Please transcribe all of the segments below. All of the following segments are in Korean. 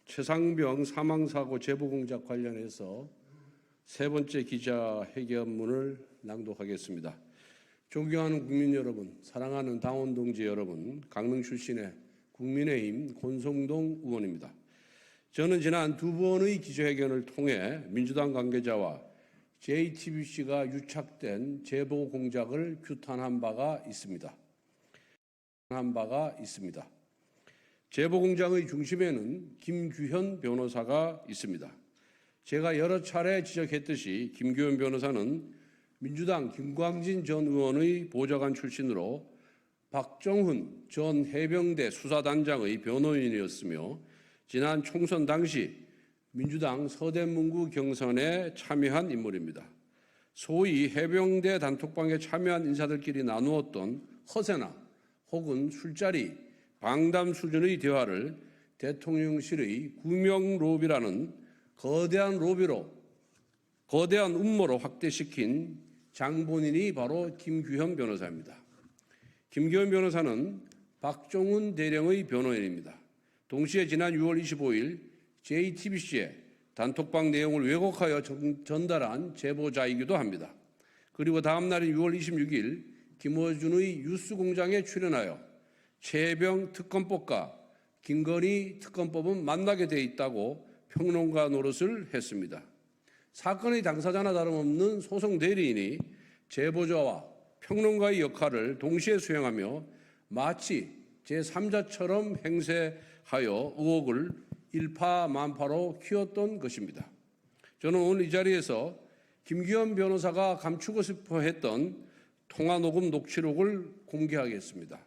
최상병 사망사고 제보공작 관련해서 세 번째 기자회견문을 낭독하겠습니다. 존경하는 국민 여러분, 사랑하는 당원 동지 여러분, 강릉 출신의 국민의힘 권성동 의원입니다. 저는 지난 두 번의 기자회견을 통해 민주당 관계자와 JTBC가 유착된 제보 공작을 규탄한 바가 있습니다. 제보 공작의 중심에는 김규현 변호사가 있습니다. 제가 여러 차례 지적했듯이 김규현 변호사는 민주당 김광진 전 의원의 보좌관 출신으로 박정훈 전 해병대 수사단장의 변호인이었으며 지난 총선 당시 민주당 서대문구 경선에 참여한 인물입니다. 소위 해병대 단톡방에 참여한 인사들끼리 나누었던 허세나 혹은 술자리, 방담 수준의 대화를 대통령실의 구명 로비라는 거대한 음모로 확대시킨 장본인이 바로 김규현 변호사입니다. 김규현 변호사는 박정훈 대령의 변호인입니다. 동시에 지난 6월 25일 JTBC에 단톡방 내용을 왜곡하여 전달한 제보자이기도 합니다. 그리고 다음 날인 6월 26일 김어준의 뉴스공장에 출연하여 최혜병 특검법과 김건희 특검법은 만나게 돼 있다고 평론가 노릇을 했습니다. 사건의 당사자나 다름없는 소송 대리인이 제보자와 평론가의 역할을 동시에 수행하며 마치 제3자처럼 행세하여 의혹을 일파만파로 키웠던 것입니다. 저는 오늘 이 자리에서 김규현 변호사가 감추고 싶어 했던 통화녹음 녹취록을 공개하겠습니다.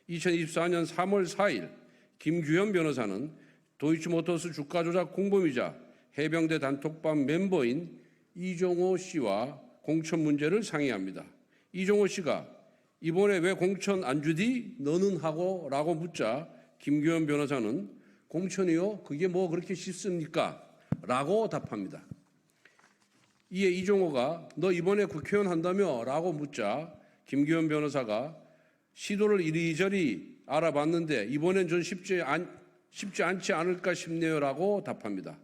2024년 3월 4일 김규현 변호사는 도이치모터스 주가 조작 공범이자 해병대 단톡방 멤버인 이종호 씨와 공천 문제를 상의합니다. 이종호 씨가 이번에 왜 공천 안 주디? 너는 하고? 라고 묻자 김규현 변호사는 공천이요? 그게 뭐 그렇게 쉽습니까? 라고 답합니다. 이에 이종호가 너 이번에 국회의원 한다며? 라고 묻자 김규현 변호사가 시도를 이리저리 알아봤는데 이번엔 좀 쉽지 않지 않을까 싶네요 라고 답합니다.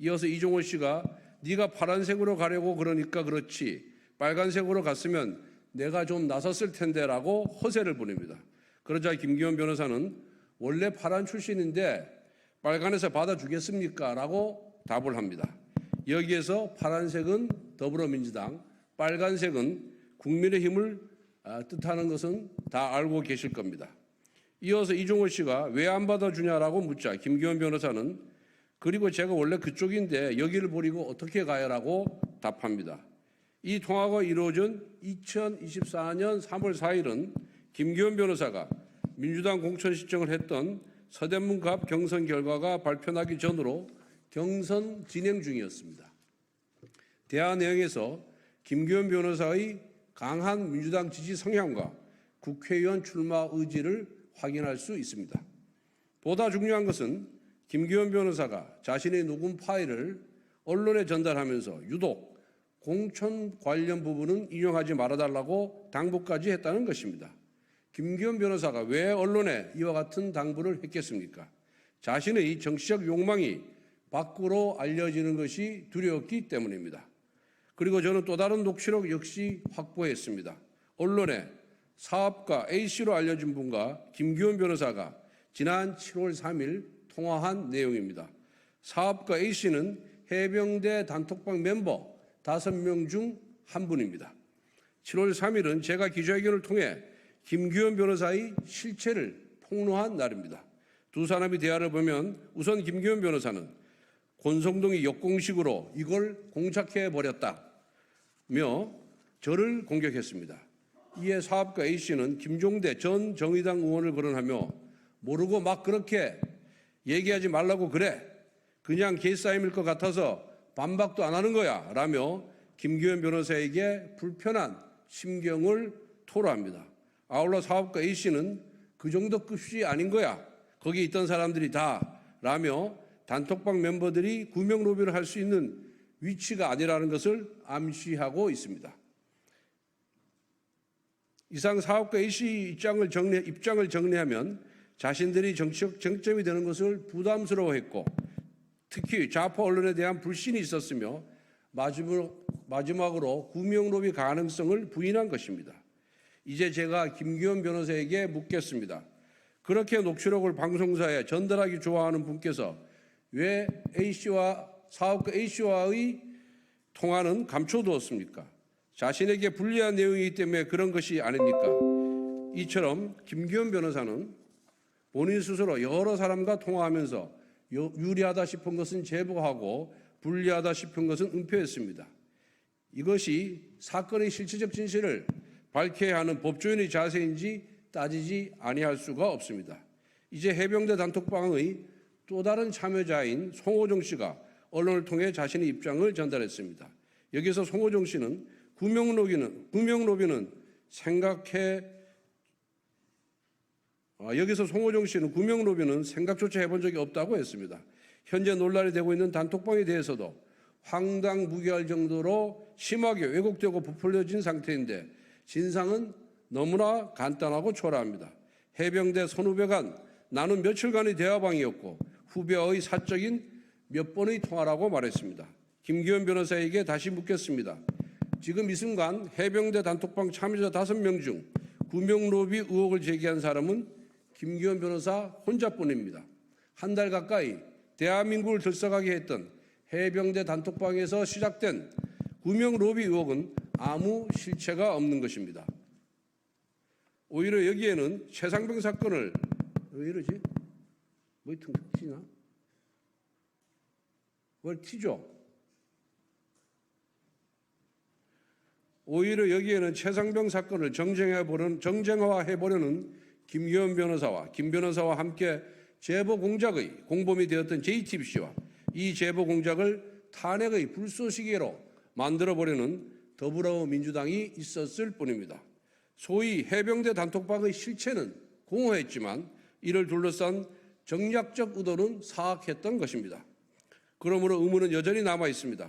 이어서 이종호 씨가 네가 파란색으로 가려고 그러니까 그렇지 빨간색으로 갔으면 내가 좀 나섰을 텐데 라고 허세를 부립니다. 그러자 김규현 변호사는 원래 파란 출신인데 빨간에서 받아주겠습니까? 라고 답을 합니다. 여기에서 파란색은 더불어민주당, 빨간색은 국민의힘을 뜻하는 것은 다 알고 계실 겁니다. 이어서 이종호 씨가 왜 안 받아주냐라고 묻자 김규현 변호사는 그리고 제가 원래 그쪽인데 여기를 버리고 어떻게 가요라고 답합니다. 이 통화가 이루어진 2024년 3월 4일은 김규현 변호사가 민주당 공천 신청을 했던 서대문구 앞 경선 결과가 발표나기 전으로 경선 진행 중이었습니다. 대화 내용에서 김규현 변호사의 강한 민주당 지지 성향과 국회의원 출마 의지를 확인할 수 있습니다. 보다 중요한 것은 김규현 변호사가 자신의 녹음 파일을 언론에 전달하면서 유독 공천 관련 부분은 인용하지 말아달라고 당부까지 했다는 것입니다. 김규현 변호사가 왜 언론에 이와 같은 당부를 했겠습니까? 자신의 정치적 욕망이 밖으로 알려지는 것이 두려웠기 때문입니다. 그리고 저는 또 다른 녹취록 역시 확보했습니다. 언론에 사업가 A씨로 알려진 분과 김규현 변호사가 지난 7월 3일 통화한 내용입니다. 사업가 A씨는 해병대 단톡방 멤버 5명 중 한 분입니다. 7월 3일은 제가 기자회견을 통해 김규현 변호사의 실체를 폭로한 날입니다. 두 사람의 대화를 보면 우선 김규현 변호사는 권성동이 역공식으로 이걸 공작해버렸다며 저를 공격했습니다. 이에 사업가 A씨는 김종대 전 정의당 의원을 거론하며 모르고 막 그렇게 얘기하지 말라고 그래. 그냥 개싸임일 것 같아서 반박도 안 하는 거야. 라며 김규현 변호사에게 불편한 심경을 토로합니다. 아울러 사업가 A씨는 그 정도 급이 아닌 거야. 거기 있던 사람들이 다. 라며 단톡방 멤버들이 구명 로비를 할 수 있는 위치가 아니라는 것을 암시하고 있습니다. 이상 사업가 A씨 입장을 정리하면 자신들이 정치적 쟁점이 되는 것을 부담스러워했고 특히 좌파 언론에 대한 불신이 있었으며 마지막으로 구명로비 가능성을 부인한 것입니다. 이제 제가 김규현 변호사에게 묻겠습니다. 그렇게 녹취록을 방송사에 전달하기 좋아하는 분께서 왜 사업가 A씨와의 통화는 감춰두었습니까? 자신에게 불리한 내용이기 때문에 그런 것이 아닙니까? 이처럼 김규현 변호사는 본인 스스로 여러 사람과 통화하면서 유리하다 싶은 것은 제보하고 불리하다 싶은 것은 은폐했습니다. 이것이 사건의 실체적 진실을 밝혀야 하는 법조인의 자세인지 따지지 아니할 수가 없습니다. 이제 해병대 단톡방의 또 다른 참여자인 송호정 씨가 언론을 통해 자신의 입장을 전달했습니다. 여기서 송호정 씨는 구명로비는 생각조차 해본 적이 없다고 했습니다. 현재 논란이 되고 있는 단톡방에 대해서도 황당무계할 정도로 심하게 왜곡되고 부풀려진 상태인데 진상은 너무나 간단하고 초라합니다. 해병대 선후배 간 나는 며칠간의 대화방이었고 후배와의 사적인 몇 번의 통화라고 말했습니다. 김규현 변호사에게 다시 묻겠습니다. 지금 이 순간 해병대 단톡방 참여자 5명 중 구명로비 의혹을 제기한 사람은 김규현 변호사 혼자뿐입니다. 한 달 가까이 대한민국을 들썩하게 했던 해병대 단톡방에서 시작된 구명로비 의혹은 아무 실체가 없는 것입니다. 오히려 여기에는 최상병 사건을 왜 이러지? 뭐 튀나? 뭘 튀죠? 오히려 여기에는 최상병 사건을 정쟁화해보려는 김규현 변호사와 김 변호사와 함께 제보 공작의 공범이 되었던 JTBC와 이 제보 공작을 탄핵의 불쏘시개로 만들어보려는 더불어민주당이 있었을 뿐입니다. 소위 해병대 단톡방의 실체는 공허했지만 이를 둘러싼 정략적 의도는 사악했던 것입니다. 그러므로 의문은 여전히 남아 있습니다.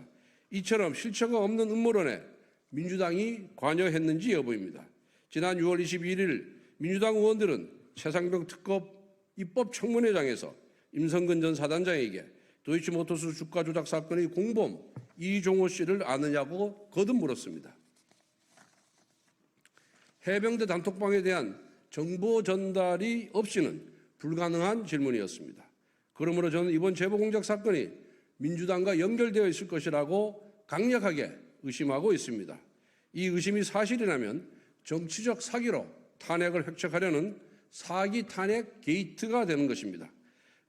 이처럼 실체가 없는 음모론에 민주당이 관여했는지 여부입니다. 지난 6월 21일 민주당 의원들은 최상병 특검 입법청문회장에서 임성근 전 사단장에게 도이치모터스 주가 조작 사건의 공범 이종호 씨를 아느냐고 거듭 물었습니다. 해병대 단톡방에 대한 정보 전달이 없이는 불가능한 질문이었습니다. 그러므로 저는 이번 제보 공작 사건이 민주당과 연결되어 있을 것이라고 강력하게 의심하고 있습니다. 이 의심이 사실이라면 정치적 사기로 탄핵을 획책하려는 사기 탄핵 게이트가 되는 것입니다.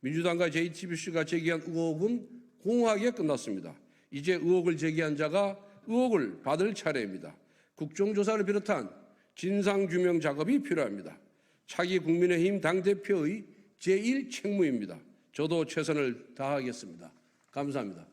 민주당과 JTBC가 제기한 의혹은 공허하게 끝났습니다. 이제 의혹을 제기한 자가 의혹을 받을 차례입니다. 국정조사를 비롯한 진상규명 작업이 필요합니다. 차기 국민의힘 당대표의 제1책무입니다. 저도 최선을 다하겠습니다. 감사합니다.